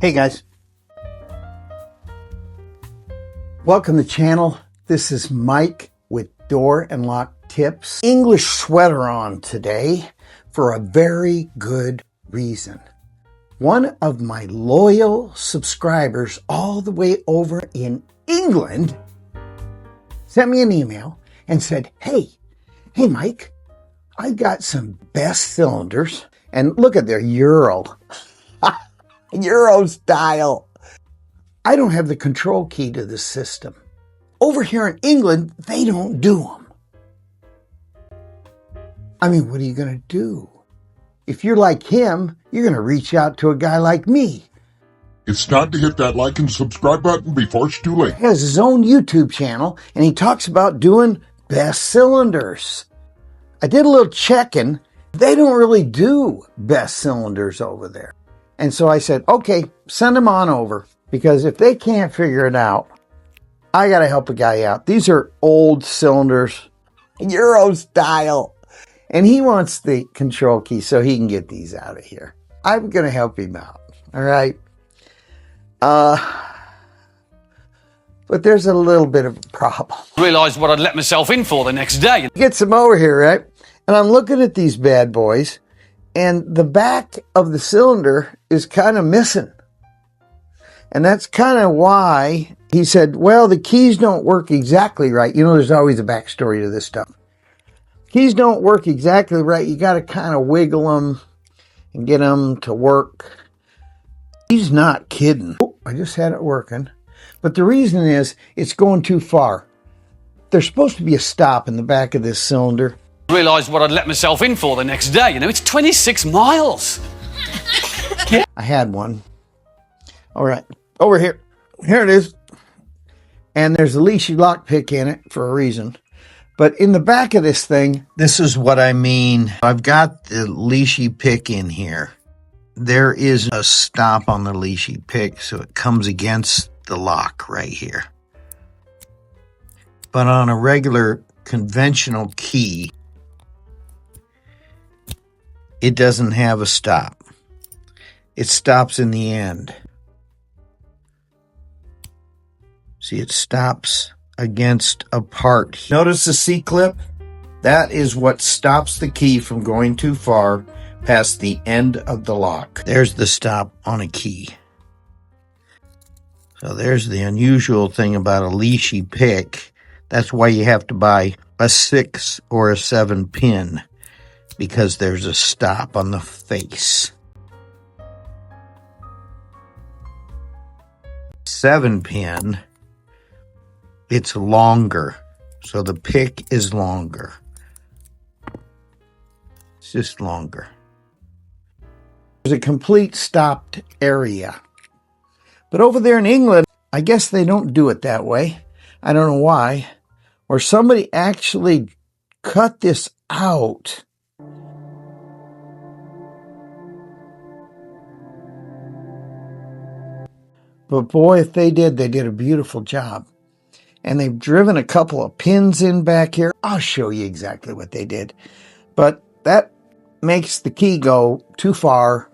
Hey guys, welcome to the channel. This is Mike with Door and Lock Tips. English sweater on today for a very good reason. One of my loyal subscribers all the way over in England sent me an email and said, hey Mike, I got some best cylinders, and look at their Euro. Euro style. I don't have the control key to the system. Over here in England, they don't do them. I mean, what are you going to do? If you're like him, you're going to reach out to a guy like me. It's time to hit that like and subscribe button before it's too late. He has his own YouTube channel, and he talks about doing best cylinders. I did a little checking. They don't really do best cylinders over there. And so I said, okay, send them on over, because if they can't figure it out, I got to help a guy out. These are old cylinders, Euro style, and he wants the control key so he can get these out of here. I'm going to help him out. All right. But there's a little bit of a problem. Realised what I'd let myself in for the next day. Get some over here, right? And I'm looking at these bad boys, and the back of the cylinder is kind of missing. And that's kind of why he said, well, the keys don't work exactly right. You know, there's always a backstory to this stuff. Keys don't work exactly right. You got to kind of wiggle them and get them to work. He's not kidding. Oh, I just had it working. But the reason is it's going too far. There's supposed to be a stop in the back of this cylinder. Realised what I'd let myself in for the next day. You know, it's 26 miles. I had one. All right, over here. Here it is. And there's a LISHI lockpick in it for a reason. But in the back of this thing, this is what I mean. I've got the LISHI pick in here. There is a stop on the LISHI pick, so it comes against the lock right here. But on a regular conventional key, it doesn't have a stop. It stops in the end. See, it stops against a part. Notice the C-clip? That is what stops the key from going too far past the end of the lock. There's the stop on a key. So there's the unusual thing about a LISHI pick. That's why you have to buy a 6 or a 7 pin, because there's a stop on the face. 7 pin, it's longer, so the pick is longer. It's just longer. There's a complete stopped area. But over there in England, I guess they don't do it that way. I don't know why. Or somebody actually cut this out. But boy, if they did a beautiful job. And they've driven a couple of pins in back here. I'll show you exactly what they did. But that makes the key go too far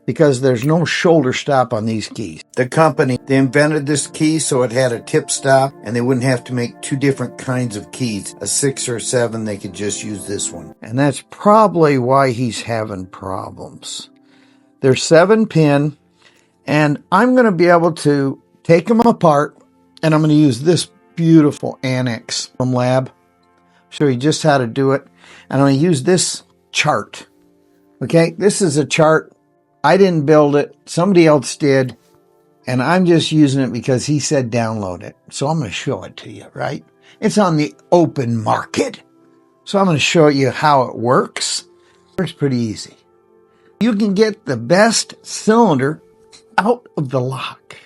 because there's no shoulder stop on these keys. The company, they invented this key so it had a tip stop and they wouldn't have to make two different kinds of keys. A 6 or 7, they could just use this one. And that's probably why he's having problems. They're 7 pin. And I'm going to be able to take them apart, and I'm going to use this beautiful Annex from LAB. Show you just how to do it. And I'm going to use this chart. Okay, this is a chart. I didn't build it. Somebody else did. And I'm just using it because he said download it. So I'm going to show it to you, right? It's on the open market. So I'm going to show you how it works. It works pretty easy. You can get the best cylinder out of the lock.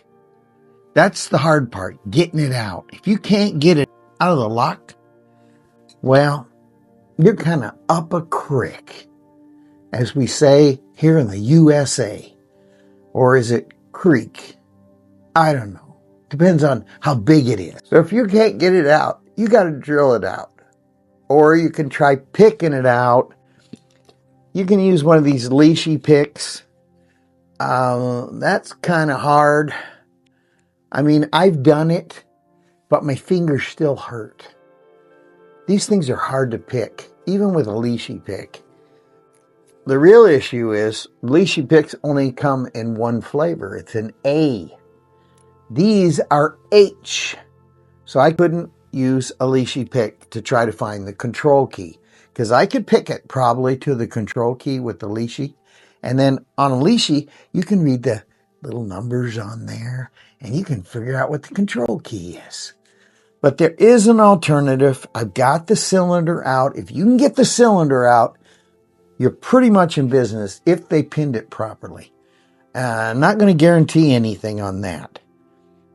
That's the hard part, getting it out. If you can't get it out of the lock, well, you're kind of up a creek, as we say here in the USA. Or is it creek? I don't know. Depends on how big it is. So if you can't get it out, you got to drill it out. Or you can try picking it out. You can use one of these LISHI picks. That's kind of hard. I mean, I've done it, but my fingers still hurt. These things are hard to pick, even with a LISHI pick. The real issue is LISHI picks only come in one flavor. It's an A. These are H. So I couldn't use a LISHI pick to try to find the control key, because I could pick it probably to the control key with the LISHI. And then on a LISHI, you can read the little numbers on there and you can figure out what the control key is. But there is an alternative. I've got the cylinder out. If you can get the cylinder out, you're pretty much in business if they pinned it properly. I'm not going to guarantee anything on that.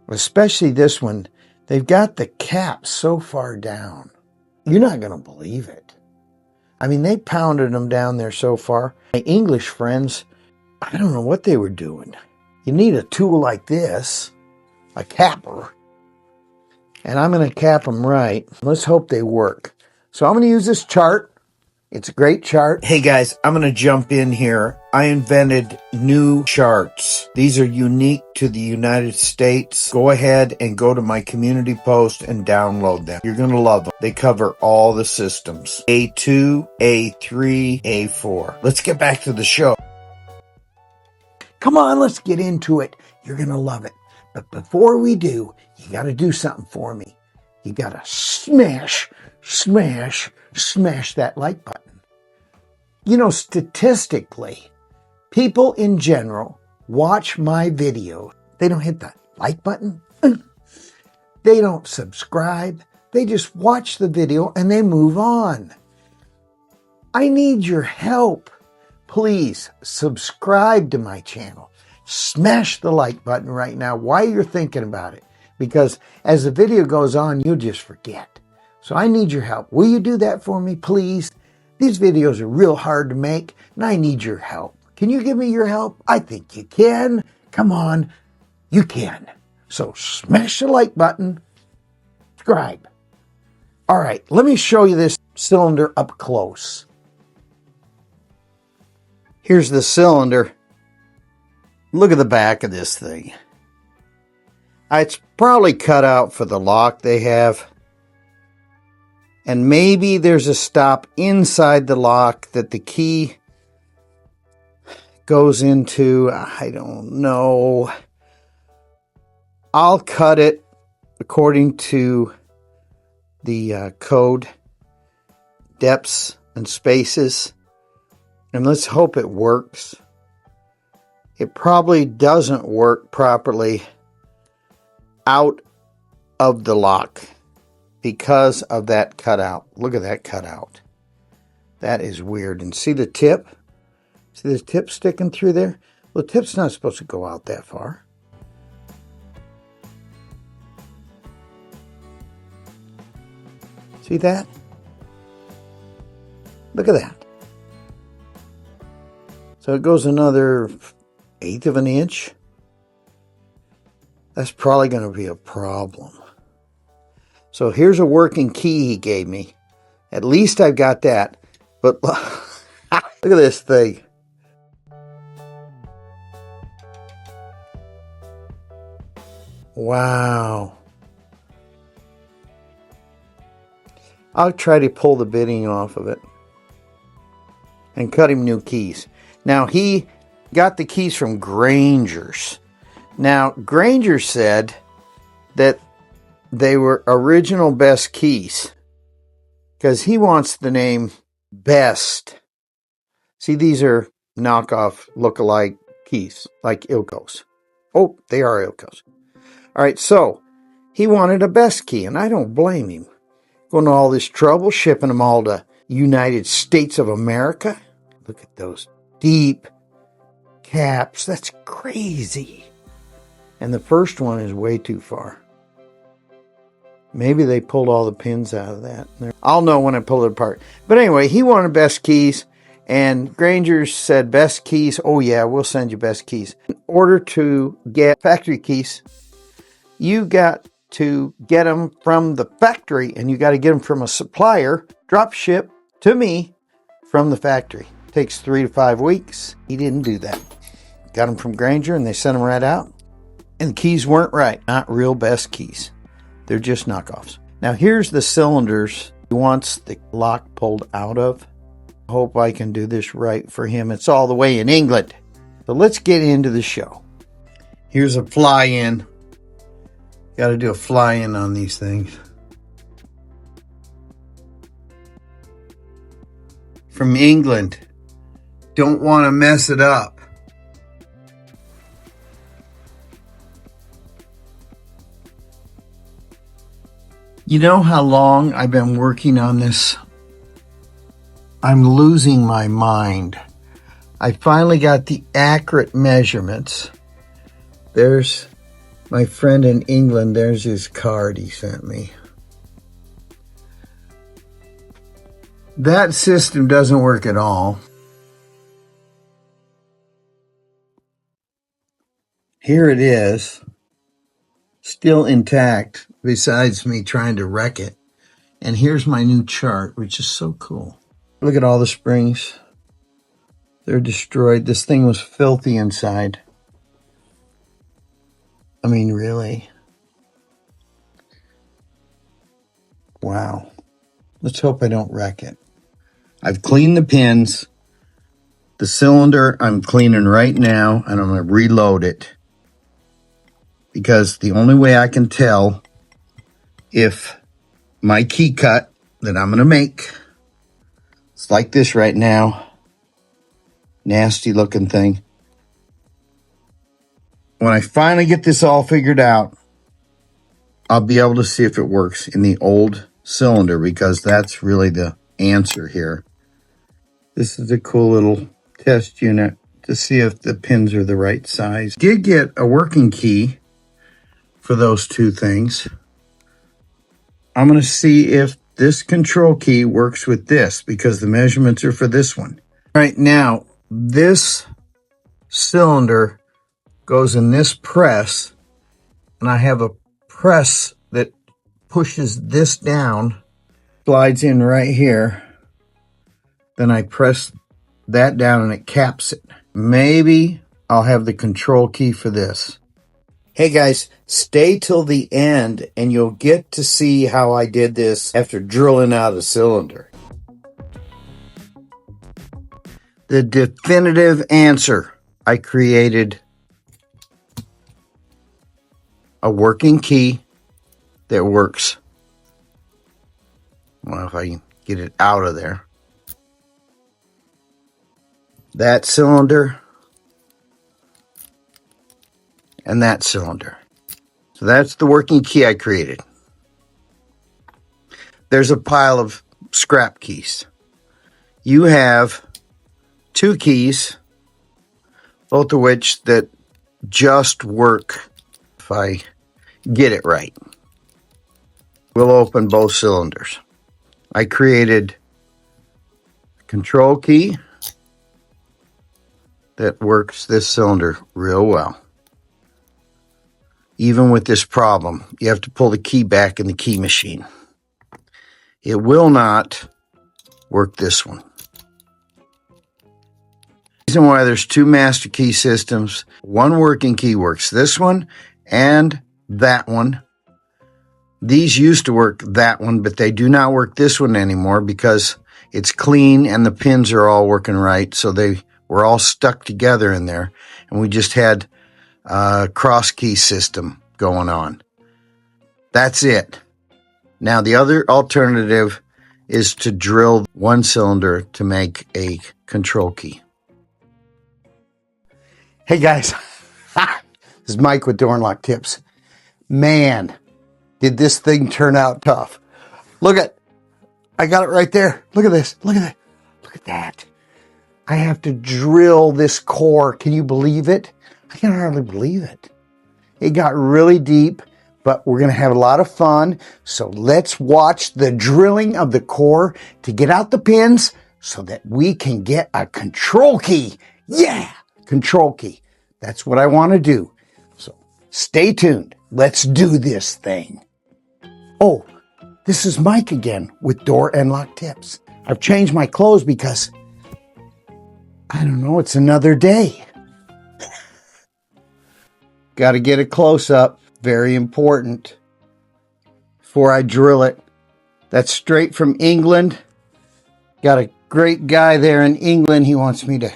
Especially this one. They've got the cap so far down. You're not going to believe it. I mean, they pounded them down there so far. My English friends, I don't know what they were doing. You need a tool like this, a capper. And I'm going to cap them right. Let's hope they work. So I'm going to use this chart. It's a great chart. Hey guys, I'm going to jump in here. I invented new charts. These are unique to the United States. Go ahead and go to my community post and download them. You're going to love them. They cover all the systems. A2, A3, A4. Let's get back to the show. Come on, let's get into it. You're going to love it. But before we do, you got to do something for me. You got to smash that like button. You know, statistically, people in general watch my video. They don't hit the like button. They don't subscribe. They just watch the video and they move on. I need your help. Please subscribe to my channel. Smash the like button right now while you're thinking about it. Because as the video goes on, you'll just forget. So I need your help. Will you do that for me, please? These videos are real hard to make, and I need your help. Can you give me your help? I think you can. Come on, you can. So smash the like button, subscribe. All right, let me show you this cylinder up close. Here's the cylinder. Look at the back of this thing. It's probably cut out for the lock they have. And maybe there's a stop inside the lock that the key goes into. I don't know. I'll cut it according to the code, depths and spaces. And let's hope it works. It probably doesn't work properly out of the lock because of that cutout. Look at that cutout. That is weird. And see the tip? See the tip sticking through there? Well, the tip's not supposed to go out that far. See that? Look at that. So it goes another 1/8 of an inch. That's probably going to be a problem. So here's a working key he gave me. At least I've got that. But look at this thing. Wow. I'll try to pull the bitting off of it and cut him new keys. Now, he got the keys from Granger's. Now, Granger said that they were original Best keys because he wants the name Best. See, these are knockoff look-alike keys, like Ilko's. Oh, they are Ilko's. All right, so he wanted a Best key, and I don't blame him. Going to all this trouble, shipping them all to United States of America. Look at those deep caps. That's crazy. And the first one is way too far. Maybe they pulled all the pins out of that. I'll know when I pull it apart. But anyway, he wanted Best keys. And Granger said, Best keys? Oh yeah, we'll send you Best keys. In order to get factory keys, you got to get them from the factory. And you got to get them from a supplier. Drop ship to me from the factory. It takes 3 to 5 weeks. He didn't do that. Got them from Granger and they sent them right out. And the keys weren't right. Not real best keys. They're just knockoffs. Now here's the cylinders he wants the lock pulled out of. Hope I can do this right for him. It's all the way in England. So let's get into the show. Here's a fly-in. Got to do a fly-in on these things. From England. Don't want to mess it up. You know how long I've been working on this? I'm losing my mind. I finally got the accurate measurements. There's my friend in England. There's his card he sent me. That system doesn't work at all. Here it is, still intact, besides me trying to wreck it. And here's my new chart, which is so cool. Look at all the springs. They're destroyed. This thing was filthy inside. I mean, really? Wow. Let's hope I don't wreck it. I've cleaned the pins. The cylinder I'm cleaning right now, and I'm going to reload it. Because the only way I can tell if my key cut that I'm going to make, it's like this right now. Nasty looking thing. When I finally get this all figured out, I'll be able to see if it works in the old cylinder, because that's really the answer here. This is a cool little test unit to see if the pins are the right size. Did get a working key for those two things. I'm going to see if this control key works with this, because the measurements are for this one. Right now, this cylinder goes in this press, and I have a press that pushes this down, slides in right here. Then I press that down and it caps it. Maybe I'll have the control key for this. Hey guys, stay till the end and you'll get to see how I did this after drilling out a cylinder. The definitive answer. I created a working key that works. Well, if I can get it out of there. That cylinder and that cylinder. So that's the working key I created. There's a pile of scrap keys. You have two keys, both of which that just work if I get it right. We'll open both cylinders. I created a control key that works this cylinder real well. Even with this problem, you have to pull the key back in the key machine. It will not work this one. The reason why there's two master key systems, one working key works this one and that one. These used to work that one, but they do not work this one anymore because it's clean and the pins are all working right. So they were all stuck together in there, and we just had a cross key system going on. That's it. Now the other alternative is to drill one cylinder to make a control key. Hey guys, this is Mike with Door and Lock Tips. Man, did this thing turn out tough. Look at, I got it right there. Look at this, look at that, look at that. I have to drill this core. Can you believe it? I can hardly believe it. It got really deep, but we're going to have a lot of fun. So let's watch the drilling of the core to get out the pins so that we can get a control key. Yeah, control key. That's what I want to do. So stay tuned. Let's do this thing. Oh, this is Mike again with Door and Lock Tips. I've changed my clothes because I don't know, it's another day. Got to get a close-up. Very important. Before I drill it. That's straight from England. Got a great guy there in England. He wants me to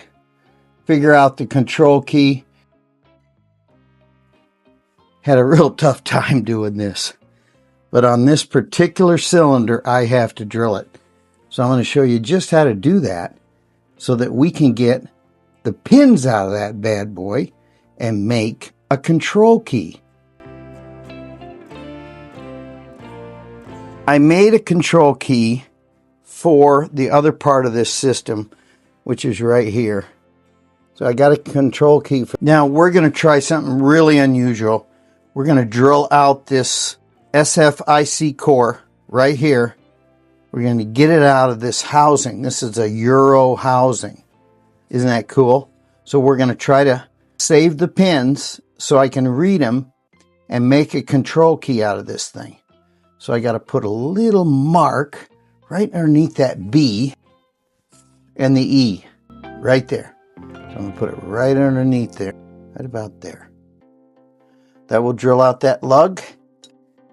figure out the control key. Had a real tough time doing this. But on this particular cylinder, I have to drill it. So I'm going to show you just how to do that so that we can get the pins out of that bad boy and make a control key. I made a control key for the other part of this system, which is right here. So I got a control key. Now we're going to try something really unusual. We're going to drill out this SFIC core right here. We're going to get it out of this housing. This is a Euro housing. Isn't that cool? So we're going to try to save the pins so I can read them and make a control key out of this thing. So I got to put a little mark right underneath that B and the E right there. So I'm going to put it right underneath there, right about there. That will drill out that lug.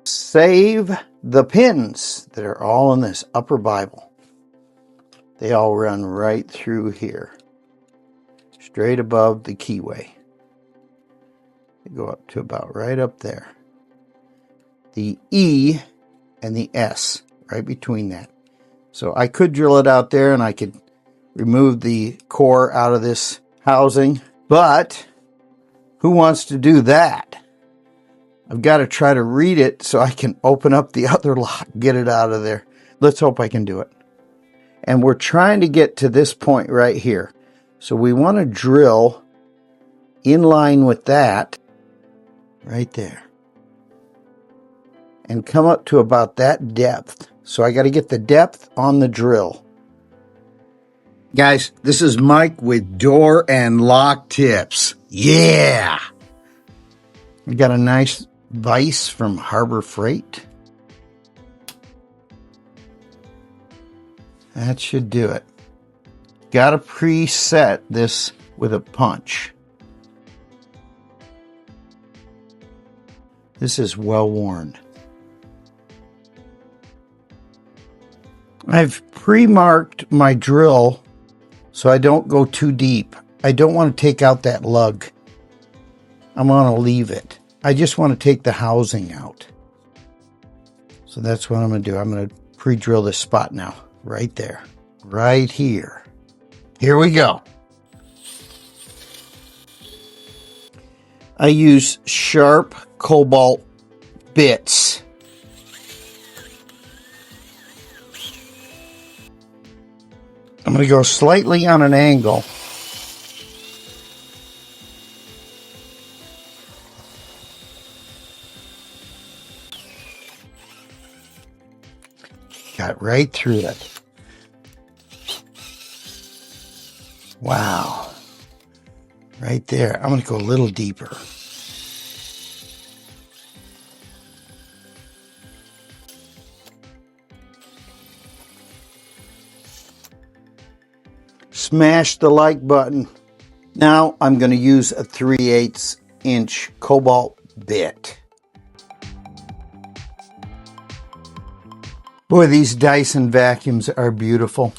Save the pins that are all in this upper Bible. They all run right through here, straight above the keyway. They go up to about right up there. The E and the S right between that. So I could drill it out there and I could remove the core out of this housing, but who wants to do that? I've got to try to read it so I can open up the other lock, get it out of there. Let's hope I can do it. And we're trying to get to this point right here. So we want to drill in line with that right there. And come up to about that depth. So I got to get the depth on the drill. Guys, this is Mike with Door and Lock Tips. Yeah! We got a nice vise from Harbor Freight. That should do it. Got to preset this with a punch. This is well worn. I've pre-marked my drill so I don't go too deep. I don't want to take out that lug. I'm going to leave it. I just want to take the housing out. So that's what I'm going to do. I'm going to pre-drill this spot now. Right there. Right here. Here we go. I use sharp cobalt bits. I'm going to go slightly on an angle. Got right through it. Wow. Right there. I'm going to go a little deeper. Smash the like button. Now I'm going to use a 3/8 inch cobalt bit. Boy, these Dyson vacuums are beautiful.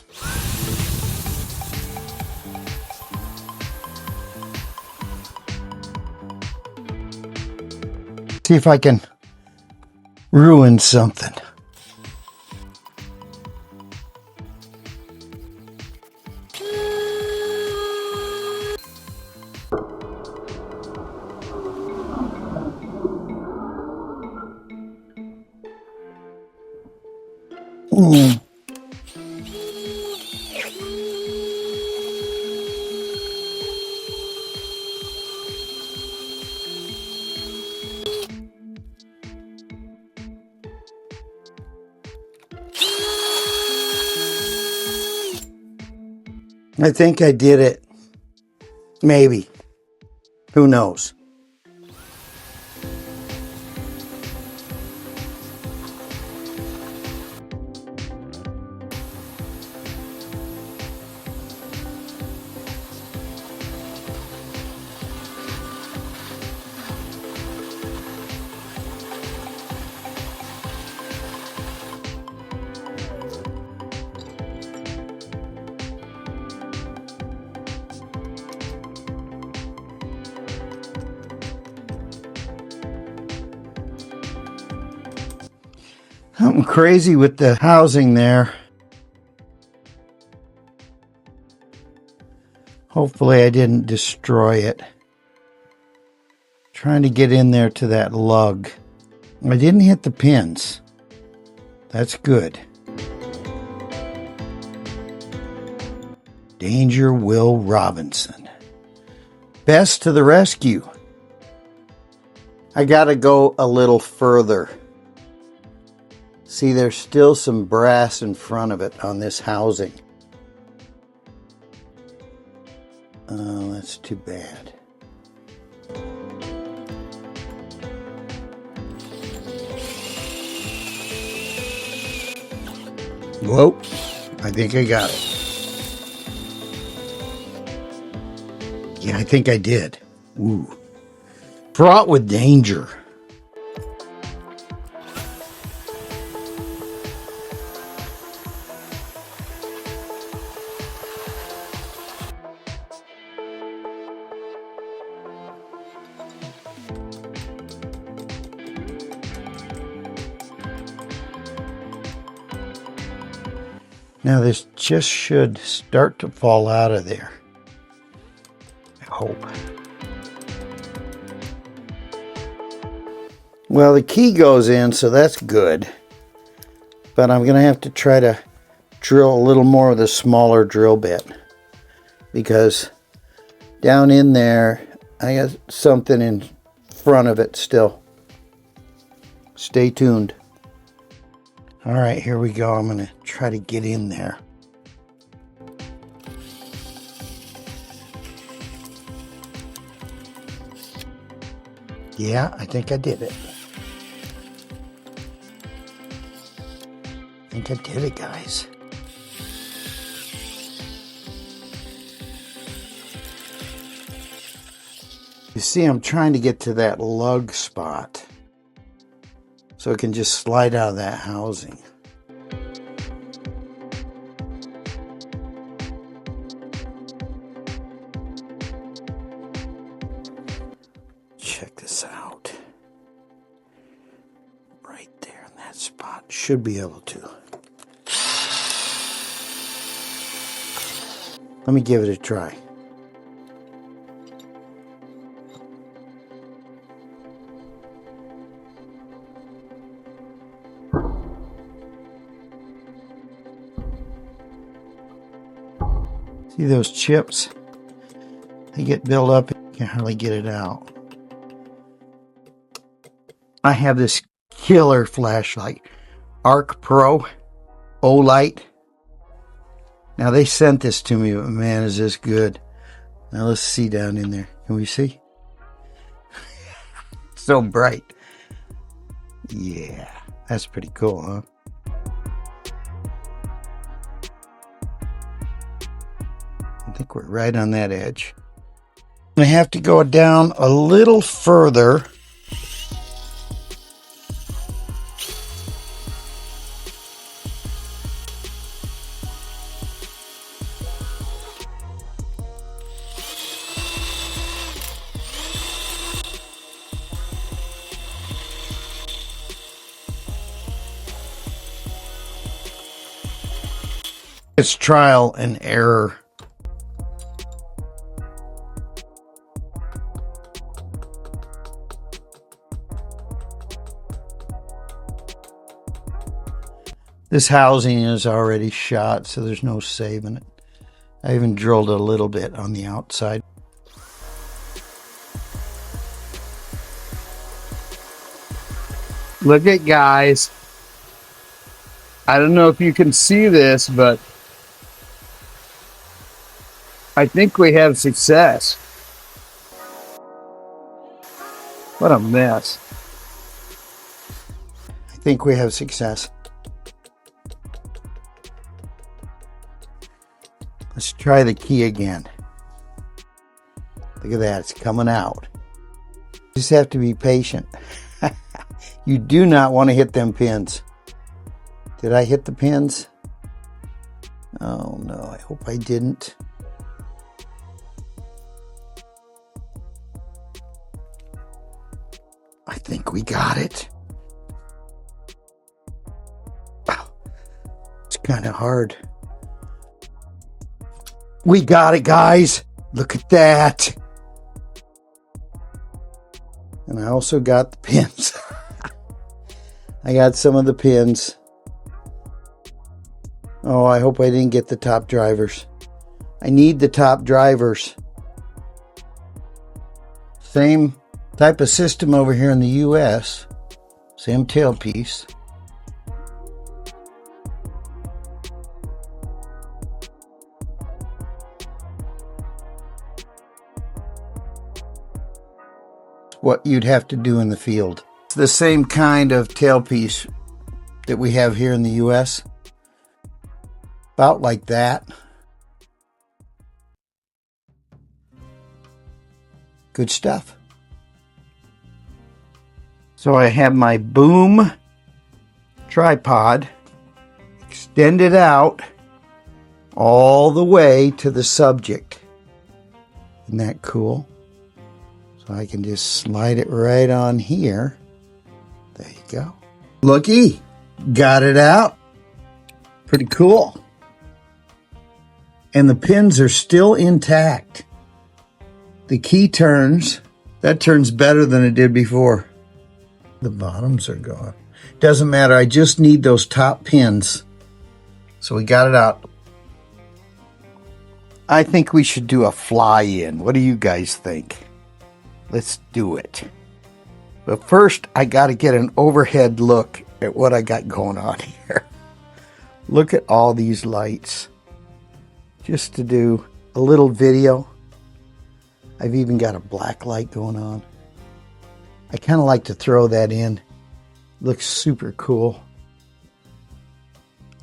See if I can ruin something. I think I did it. Maybe. Who knows? Something crazy with the housing there. Hopefully I didn't destroy it. Trying to get in there to that lug. I didn't hit the pins. That's good. Danger Will Robinson. Best to the rescue. I gotta go a little further. See, there's still some brass in front of it on this housing. Oh, that's too bad. Whoa, I think I got it. Yeah, I think I did. Ooh. Fraught with danger. Now this just should start to fall out of there. I hope. Well, the key goes in, so that's good. But I'm going to have to try to drill a little more with a smaller drill bit. Because down in there, I got something in front of it still. Stay tuned. All right, here we go. I'm going to try to get in there. Yeah, I think I did it. I think I did it, guys. You see, I'm trying to get to that lug spot so it can just slide out of that housing. Check this out. Right there in that spot. Should be able to. Let me give it a try. See those chips? They get built up and you can hardly get it out. I have this killer flashlight, Arc Pro O-Light. Now they sent this to me, but man, is this good. Now let's see down in there. Can we see? So bright. Yeah, that's pretty cool, huh? I think we're right on that edge. I have to go down a little further. It's trial and error. This housing is already shot, so there's no saving it. I even drilled a little bit on the outside. Look at, guys. I don't know if you can see this, but I think we have success. What a mess. I think we have success. Let's try the key again. Look at that, it's coming out. You just have to be patient. You do not want to hit them pins. Did I hit the pins? Oh no, I hope I didn't. I think we got it. kind of hard. We got it, guys. Look at that. And I also got the pins. I got some of the pins. Oh, I hope I didn't get the top drivers. I need the top drivers. Same type of system over here in the US. Same tailpiece. What you'd have to do in the field. It's the same kind of tailpiece that we have here in the US. About like that. Good stuff. So I have my boom tripod extended out all the way to the subject. Isn't that cool? So I can just slide it right on here. There you go. Looky, got it out. Pretty cool. And the pins are still intact. The key turns. That turns better than it did before. The bottoms are gone. Doesn't matter. I just need those top pins. So we got it out. I think we should do a fly-in. What do you guys think? Let's do it. But first, I got to get an overhead look at what I got going on here. Look at all these lights. Just to do a little video. I've even got a black light going on. I kind of like to throw that in. Looks super cool.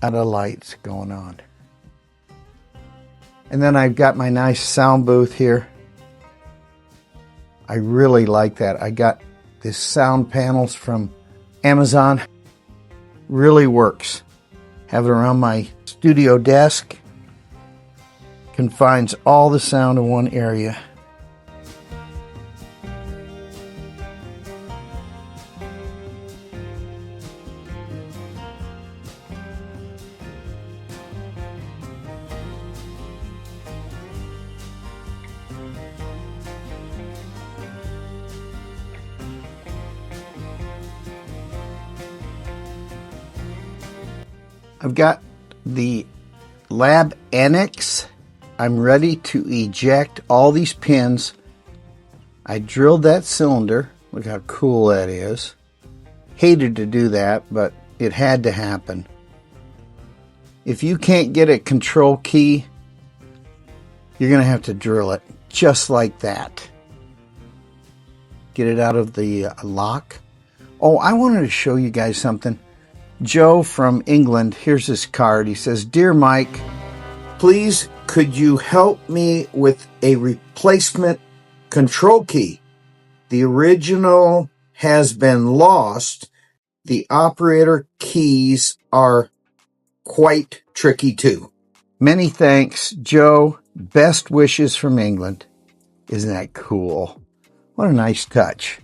A lot of lights going on. And then I've got my nice sound booth here. I really like that. I got this sound panels from Amazon. Really works. Have it around my studio desk. Confines all the sound in one area. I've got the LAB Annex. I'm ready to eject all these pins. I drilled that cylinder. Look how cool that is. Hated to do that, but it had to happen. If you can't get a control key, you're going to have to drill it just like that. Get it out of the lock. Oh, I wanted to show you guys something. Joe from England, here's his card. He says, "Dear Mike, please could you help me with a replacement control key? The original has been lost. The operator keys are quite tricky too." Many thanks, Joe. Best wishes from England. Isn't that cool? What a nice touch.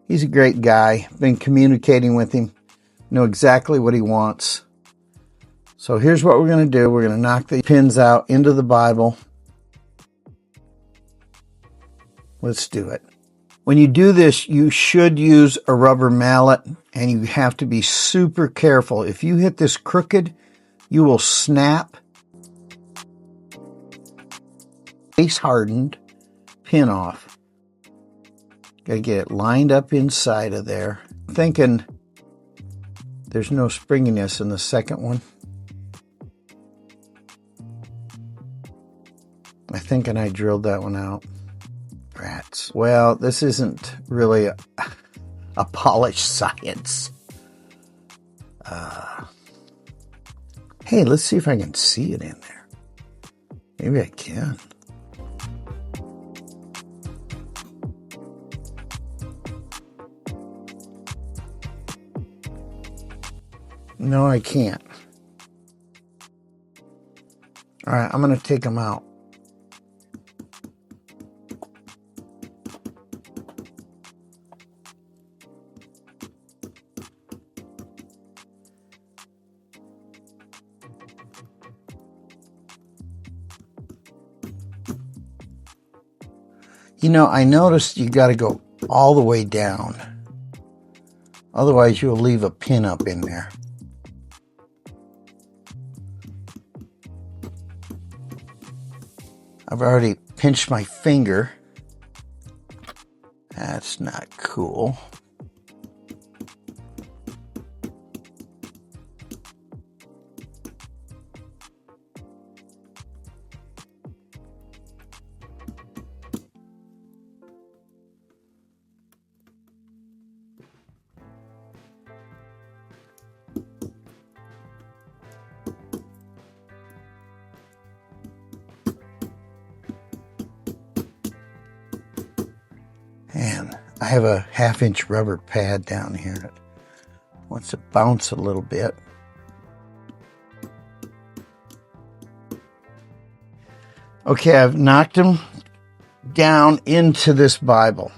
He's a great guy. Been communicating with him. Know exactly what he wants. So here's what we're going to do. We're going to knock the pins out into the Bible. Let's do it. When you do this, you should use a rubber mallet, and you have to be super careful. If you hit this crooked, you will snap. Face hardened, pin off. Got to get it lined up inside of there. Thinking there's no springiness in the second one. I think I drilled that one out. Rats. Well, this isn't really a polished science. Hey, let's see if I can see it in there. Maybe I can. No, I can't. All right, I'm going to take them out. You know, I noticed you got to go all the way down. Otherwise, you'll leave a pin up in there. I've already pinched my finger. That's not cool. And I have a 1/2-inch rubber pad down here that wants to bounce a little bit. Okay, I've knocked them down into this Bible.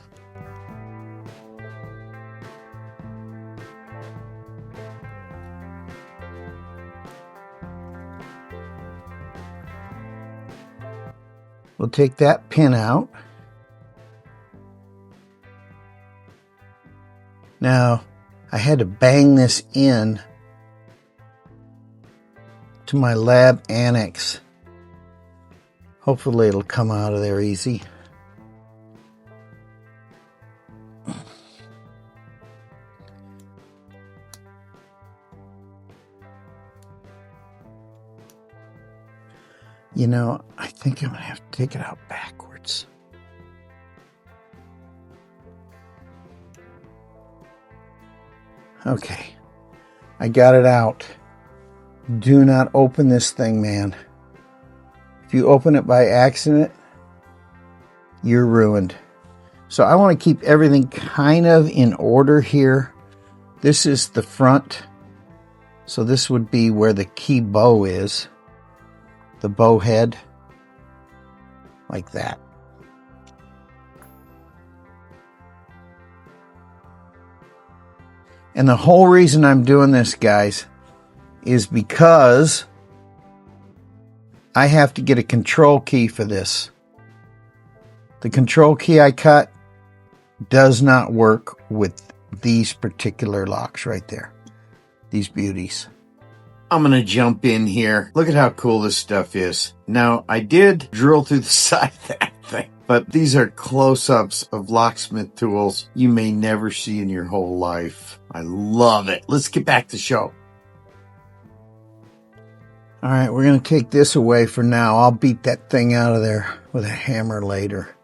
We'll take that pin out. Now, I had to bang this in to my LAB Annex. Hopefully it'll come out of there easy. You know, I think I'm going to have to take it out backwards. Okay, I got it out. Do not open this thing, man. If you open it by accident, you're ruined. So I want to keep everything kind of in order here. This is the front. So this would be where the key bow is. The bow head. Like that. And the whole reason I'm doing this, guys, is because I have to get a control key for this. The control key I cut does not work with these particular locks right there. These beauties. I'm going to jump in here. Look at how cool this stuff is. Now, I did drill through the side of that thing, but these are close-ups of locksmith tools you may never see in your whole life. I love it. Let's get back to the show. All right, we're going to take this away for now. I'll beat that thing out of there with a hammer later.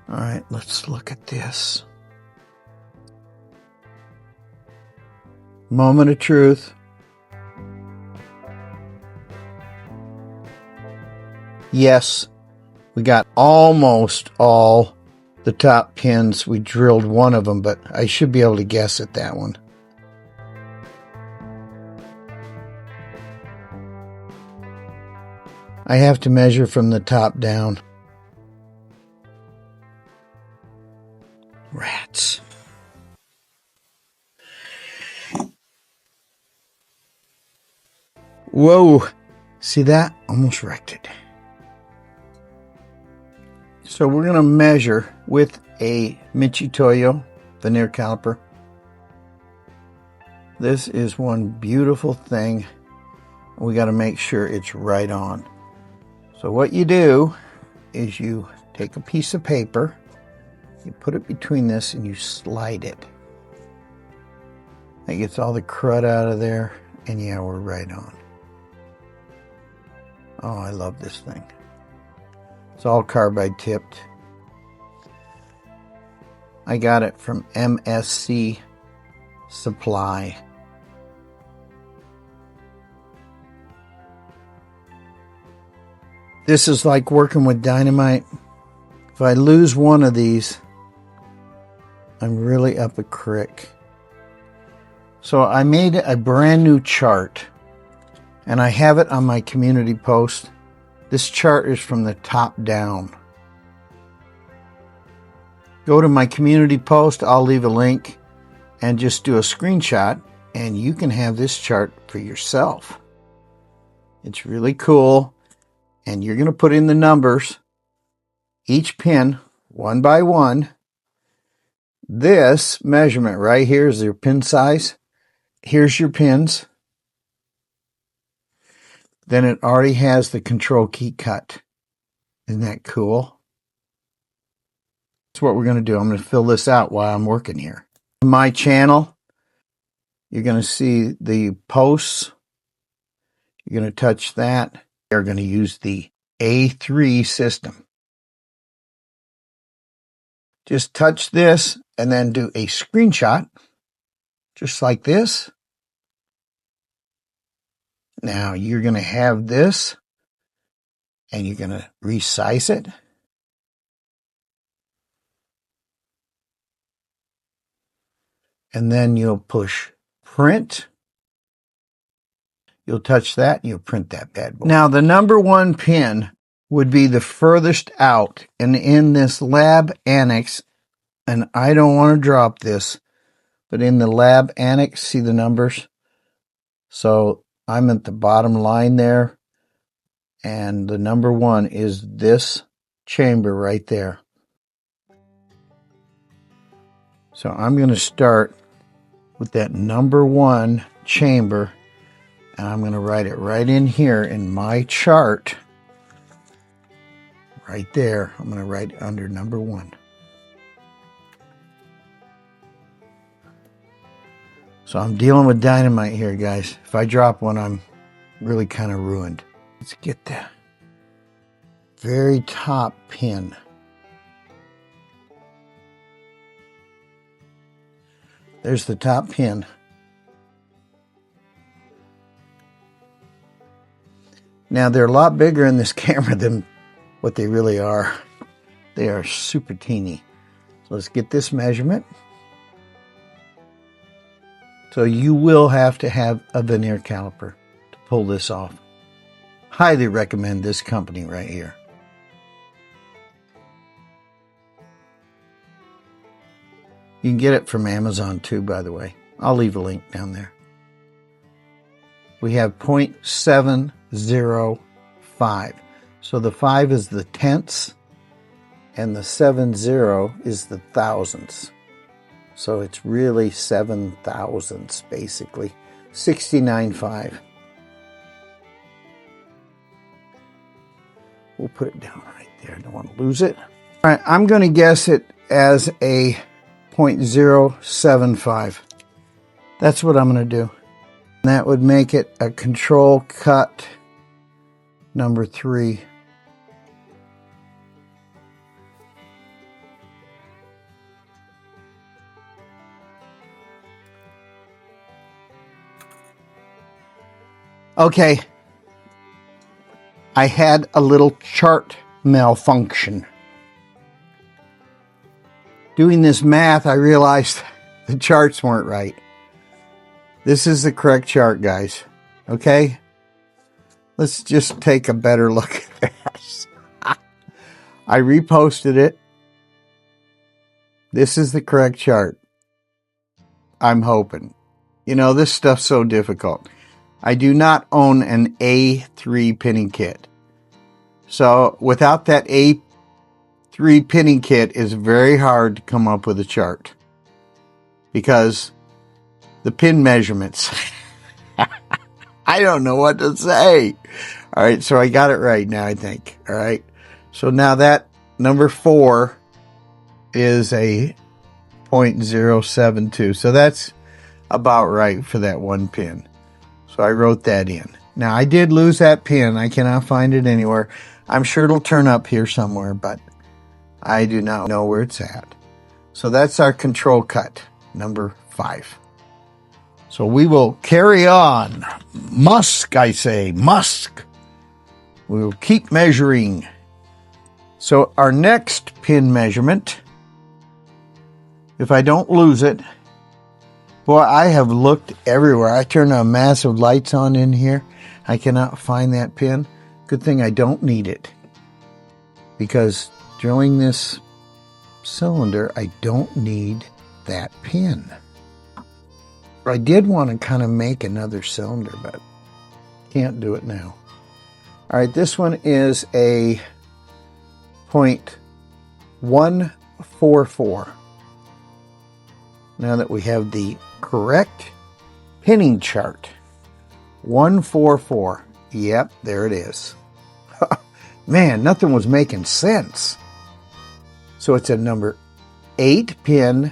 All right, let's look at this. Moment of truth. Yes, we got almost all the top pins. We drilled one of them, but I should be able to guess at that one. I have to measure from the top down. Rats. Whoa! See that? Almost wrecked it. So we're going to measure with a Michitoyo veneer caliper. This is one beautiful thing. We got to make sure it's right on. So what you do is you take a piece of paper, you put it between this and you slide it. That gets all the crud out of there, and yeah, we're right on. Oh, I love this thing. It's all carbide tipped. I got it from MSC Supply. This is like working with dynamite. If I lose one of these, I'm really up a creek. So I made a brand new chart, and I have it on my community post. This chart is from the top down. Go to my community post, I'll leave a link, and just do a screenshot, and you can have this chart for yourself. It's really cool, and you're going to put in the numbers, each pin one by one. This measurement right here is your pin size. Here's your pins. Then it already has the control key cut. Isn't that cool? That's what we're going to do. I'm going to fill this out while I'm working here. On my channel, you're going to see the posts. You're going to touch that. They're going to use the A3 system. Just touch this and then do a screenshot, just like this. Now you're going to have this, and you're going to resize it. And then you'll push print. You'll touch that, and you'll print that bad boy. Now, the number 1 pin would be the furthest out, and in this LAB Annex, and I don't want to drop this, but in the LAB Annex, see the numbers? So I'm at the bottom line there, and the number 1 is this chamber right there. So I'm going to start with that number 1 chamber, and I'm going to write it right in here in my chart. Right there, I'm going to write under number 1. So I'm dealing with dynamite here, guys. If I drop one, I'm really kind of ruined. Let's get the very top pin. There's the top pin. Now, they're a lot bigger in this camera than what they really are. They are super teeny. So let's get this measurement. So you will have to have a vernier caliper to pull this off. Highly recommend this company right here. You can get it from Amazon too, by the way. I'll leave a link down there. We have 0.705. So the 5 is the tenths, and the 70 is the thousandths. So it's really 7 thousandths, basically. 69.5. We'll put it down right there. I don't want to lose it. All right, I'm going to guess it as a 0.075. That's what I'm going to do. And that would make it a control cut number 3. Okay, I had a little chart malfunction. Doing this math, I realized the charts weren't right. This is the correct chart, guys. Okay? Let's just take a better look at this. I reposted it. This is the correct chart. I'm hoping. You know, this stuff's so difficult. I do not own an A3 pinning kit. So without that A3 pinning kit, it's very hard to come up with a chart. Because the pin measurements, I don't know what to say. All right, so I got it right now, I think. All right. So now that number 4 is a 0.072. So that's about right for that one pin. So I wrote that in. Now, I did lose that pin. I cannot find it anywhere. I'm sure it'll turn up here somewhere, but I do not know where it's at. So that's our control cut, number 5. So we will carry on. Musk, I say, musk. We will keep measuring. So our next pin measurement, if I don't lose it, boy, I have looked everywhere. I turned on massive lights on in here. I cannot find that pin. Good thing I don't need it. Because drilling this cylinder, I don't need that pin. I did want to kind of make another cylinder, but can't do it now. All right, this one is a 144. Now that we have the correct pinning chart, 144. Yep, there it is. Man, nothing was making sense. So it's a number 8 pin,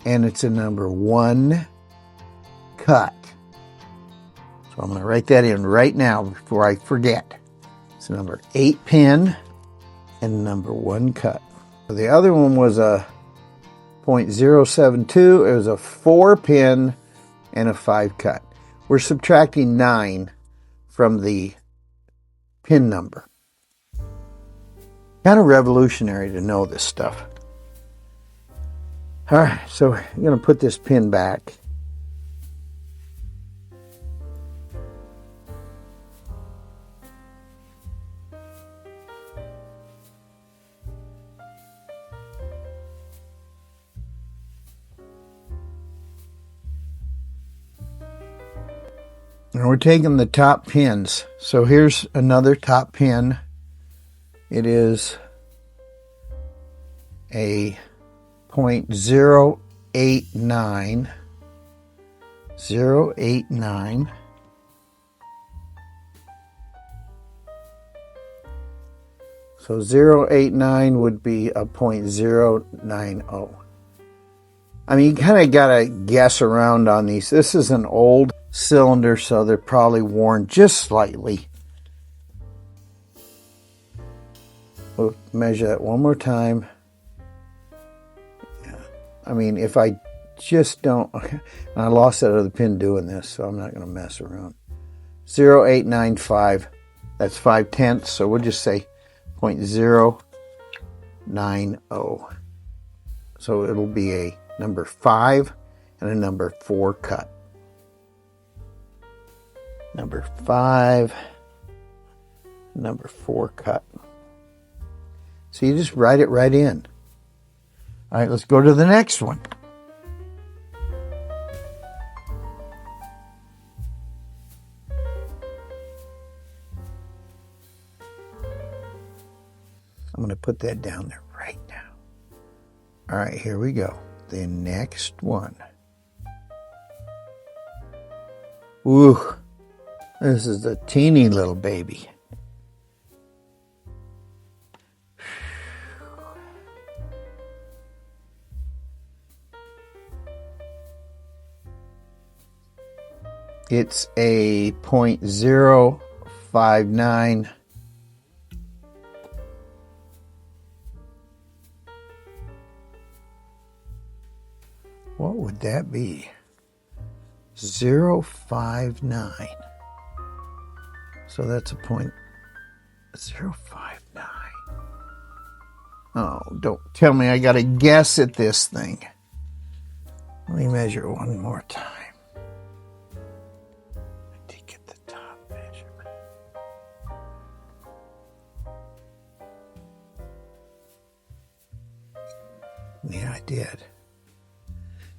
and it's a number 1 cut. So I'm going to write that in right now before I forget. It's a number 8 pin and number 1 cut. So the other one was a 0.072. It was a 4 pin and a 5 cut. We're subtracting 9 from the pin number. Kind of revolutionary to know this stuff. All right, so I'm going to put this pin back. And we're taking the top pins. So here's another top pin. It is a 0.089. 0.089. So 0.089 would be a 0.090. I mean, you kind of got to guess around on these. This is an old cylinder, so they're probably worn just slightly. We'll measure that one more time. Yeah. I mean, if I just don't... I lost that other pin doing this, so I'm not going to mess around. 0.895. That's 5/10, so we'll just say 0.090. So it'll be a number 5 and a number 4 cut. Number 5, number 4 cut. So you just write it right in. All right, let's go to the next one. I'm going to put that down there right now. All right, here we go. The next one. Ooh, this is a teeny little baby. It's a 0.059. What would that be? 0.059. So that's a 0.059. Oh, don't tell me I got to guess at this thing. Let me measure it one more time. I did get the top measurement. Yeah, I did.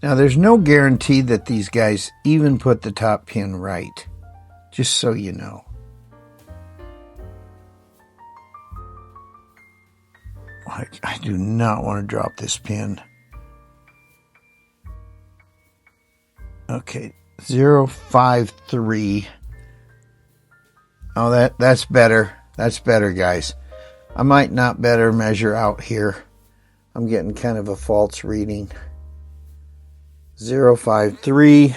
Now, there's no guarantee that these guys even put the top pin right, just so you know. I do not want to drop this pin. Okay, 0.53. Oh, that's better. That's better, guys. I might not better measure out here. I'm getting kind of a false reading. 0.53.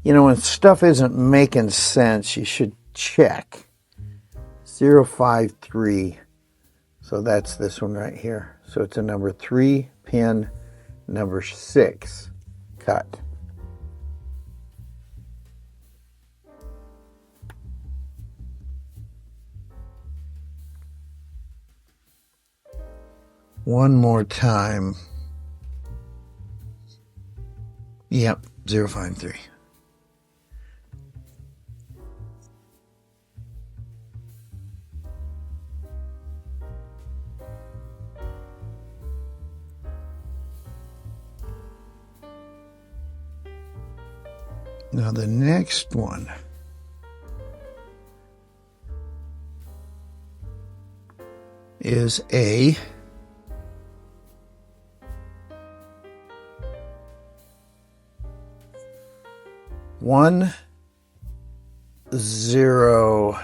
You know, when stuff isn't making sense, you should check. 0.53. So that's this one right here. So it's a number 3 pin, number 6 cut. One more time. Yep, 0.53. Now the next one is a one zero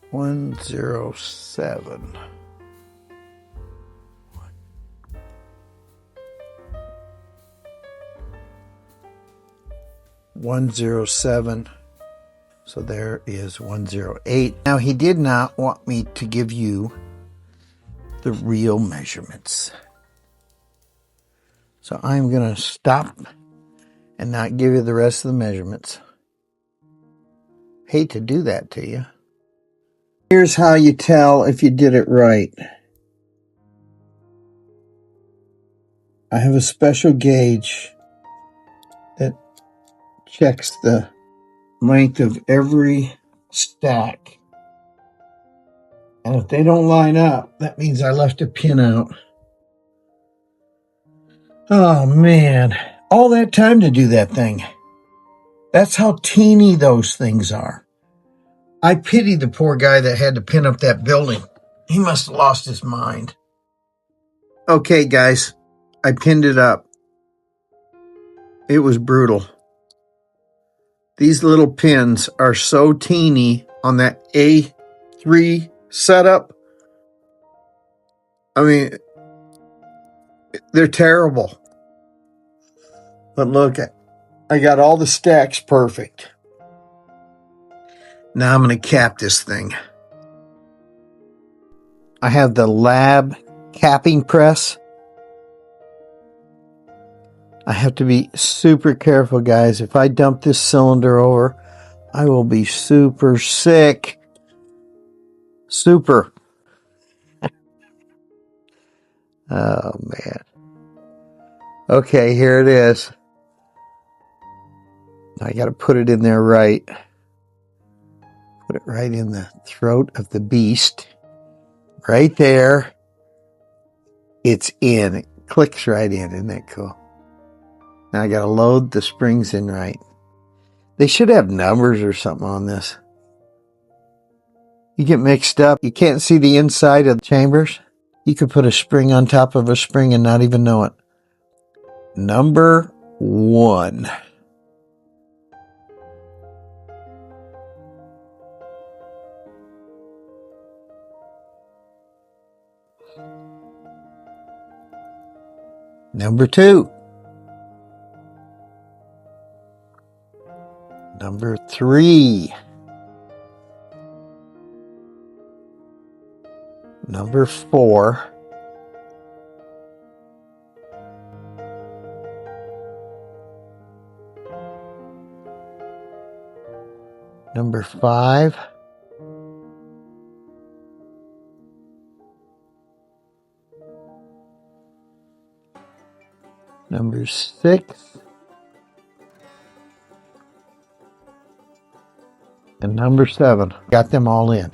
107. So there is 108. Now he did not want me to give you the real measurements. So I'm going to stop and not give you the rest of the measurements. Hate to do that to you. Here's how you tell if you did it right. I have a special gauge that checks the length of every stack. And if they don't line up, that means I left a pin out. Oh man, all that time to do that thing. That's how teeny those things are. I pity the poor guy that had to pin up that building. He must have lost his mind. Okay, guys, I pinned it up. It was brutal. These little pins are so teeny on that A3 setup. I mean, they're terrible. But look, I got all the stacks perfect. Now I'm going to cap this thing. I have the LAB capping press. I have to be super careful, guys. If I dump this cylinder over, I will be super sick. Super. Oh, man. Okay, here it is. I got to put it in there right. Put it right in the throat of the beast. Right there. It's in. It clicks right in. Isn't that cool? Now I got to load the springs in right. They should have numbers or something on this. You get mixed up. You can't see the inside of the chambers. You could put a spring on top of a spring and not even know it. Number 1. Number 2. Number 3. Number 4. Number 5. Number 6. And number 7. Got them all in.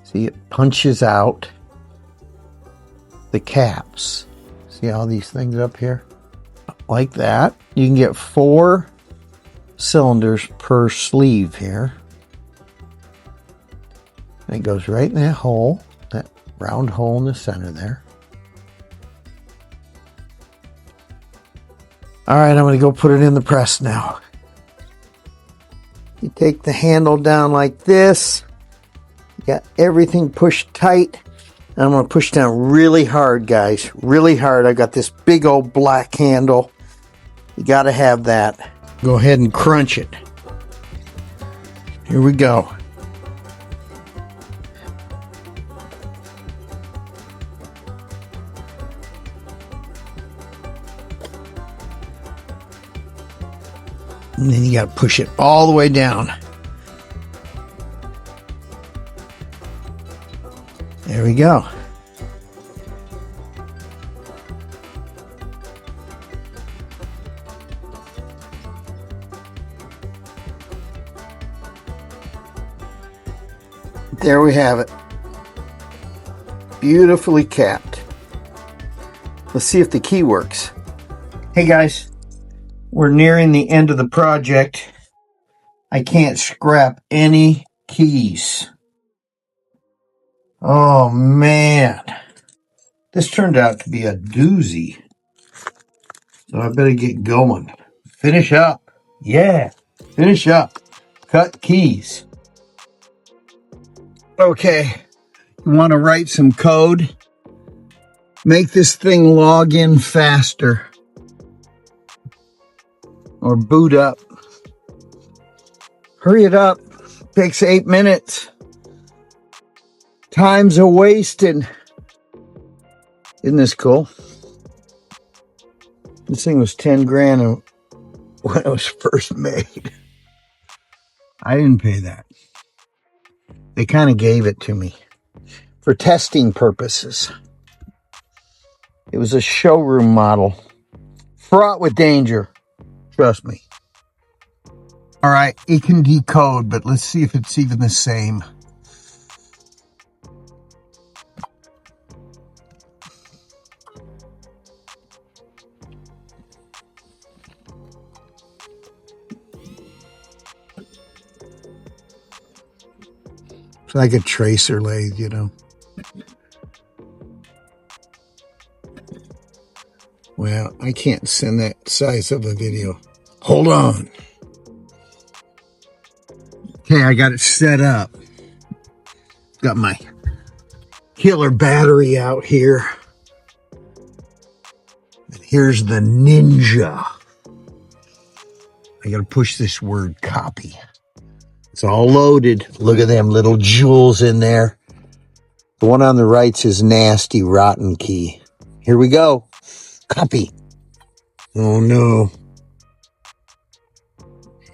See, it punches out the caps. See all these things up here? Like that. You can get 4 cylinders per sleeve here. And it goes right in that hole, that round hole in the center there. All right, I'm going to go put it in the press now. You take the handle down like this. You got everything pushed tight. And I'm going to push down really hard, guys. Really hard. I've got this big old black handle. You got to have that. Go ahead and crunch it. Here we go. And then you got to push it all the way down. There we go. There we have it. Beautifully capped. Let's see if the key works. Hey guys. We're nearing the end of the project. I can't scrap any keys. Oh man, this turned out to be a doozy. So I better get going. Finish up. Yeah, finish up. Cut keys. Okay, you want to write some code? Make this thing log in faster. Or boot up. Hurry it up. Takes 8 minutes. Time's a wasting. Isn't this cool? This thing was 10 grand when it was first made. I didn't pay that. They kind of gave it to me for testing purposes. It was a showroom model. Fraught with danger. Trust me. All right, it can decode, but let's see if it's even the same. It's like a tracer lathe, you know. Well, I can't send that size of a video. Hold on. Okay, I got it set up. Got my killer battery out here. And here's the Ninja. I gotta push this word copy. It's all loaded. Look at them little jewels in there. The one on the right's his nasty, rotten key. Here we go. Copy. Oh no.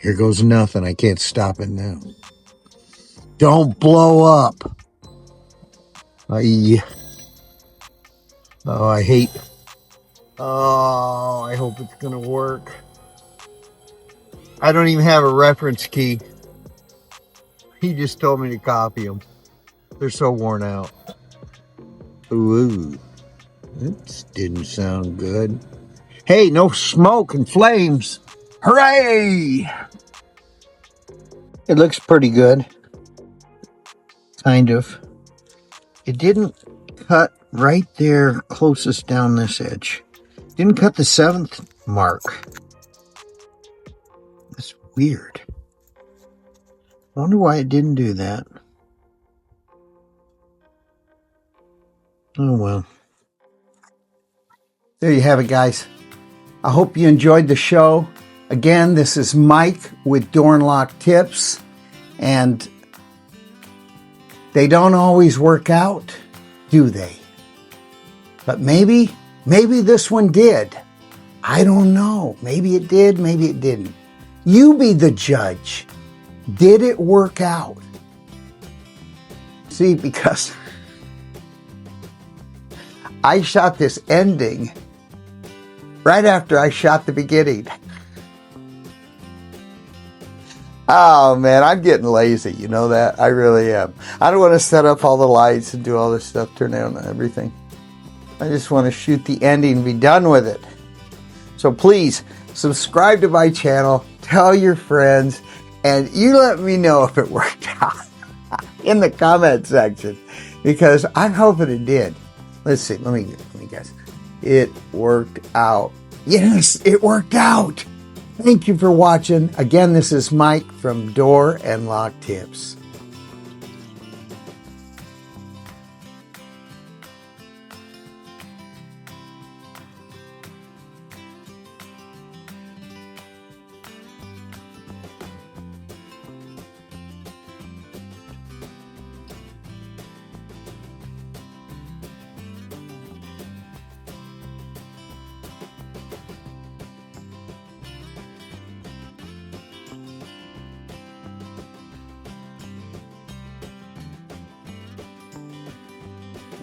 Here goes nothing. I can't stop it now. Don't blow up. Oh, I hate. Oh, I hope it's gonna work. I don't even have a reference key. He just told me to copy them. They're so worn out. Ooh, that didn't sound good. Hey, no smoke and flames. Hooray! It looks pretty good. Kind of. It didn't cut right there closest down this edge. Didn't cut the 7th mark. That's weird. I wonder why it didn't do that. Oh well. There you have it, guys. I hope you enjoyed the show. Again, this is Mike with Door and Lock Tips, and they don't always work out, do they? But maybe this one did. I don't know. Maybe it did, maybe it didn't. You be the judge. Did it work out? See, because I shot this ending right after I shot the beginning. Oh man, I'm getting lazy. You know that? I really am. I don't want to set up all the lights and do all this stuff, turn on everything. I just want to shoot the ending and be done with it. So please, subscribe to my channel, tell your friends, and you let me know if it worked out in the comment section, because I'm hoping it did. Let's see, let me guess. It worked out. Yes, it worked out. Thank you for watching. Again, this is Mike from Door and Lock Tips.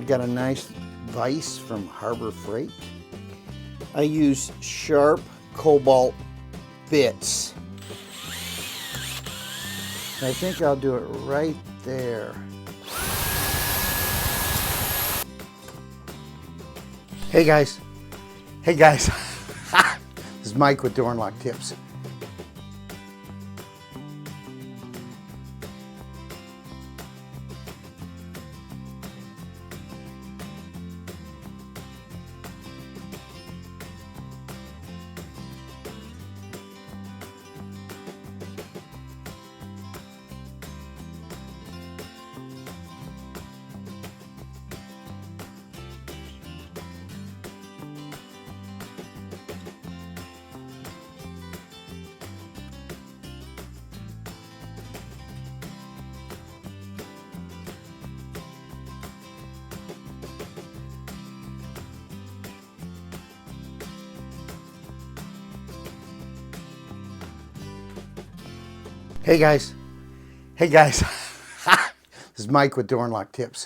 Got a nice vise from Harbor Freight. I use sharp cobalt bits. I think I'll do it right there. Hey guys. Hey guys. This is Mike with Door and Lock Tips. Hey guys. Hey guys. This is Mike with Door and Lock Tips.